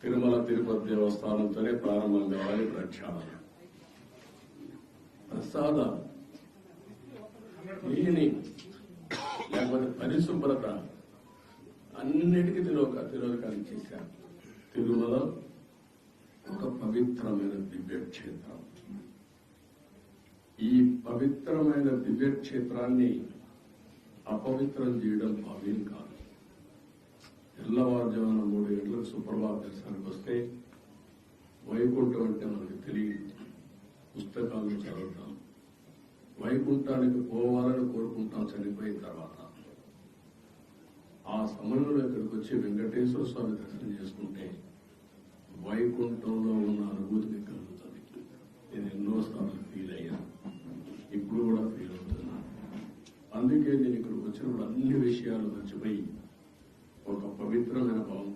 తిరుమల తిరుపతి దేవస్థానంతోనే ప్రారంభం కావాలి ప్రక్షాళన. ప్రసాద నీని లేకపోతే పరిశుభ్రత అన్నిటికీ తిరోధకాలు చేశారు. తిరుమల ఒక పవిత్రమైన దివ్యక్షేత్రం. ఈ పవిత్రమైన దివ్యక్షేత్రాన్ని అపవిత్రం చేయడం భావ్యం కాదు. తెల్లవారుజామున 3 గంటలకు సుప్రభాత దర్శనానికి వస్తే వైకుంఠం అంటే మనకు తెలియదు, పుస్తకాలను చదువుతాం. వైకుంఠానికి పోవాలని కోరుకుంటాం చనిపోయిన తర్వాత. ఆ సమయంలో ఇక్కడికి వచ్చి వెంకటేశ్వర స్వామి దర్శనం చేసుకుంటే వైకుంఠంలో ఉన్న అనుభూతిని కలుగుతుంది. నేను ఎన్నోసార్లు ఫీల్ అయ్యాను, ఇప్పుడు కూడా ఫీల్ అవుతున్నాను. అందుకే నేను ఇక్కడికి వచ్చినప్పుడు అన్ని విషయాలు మర్చిపోయి ఒక పవిత్రమైన భావం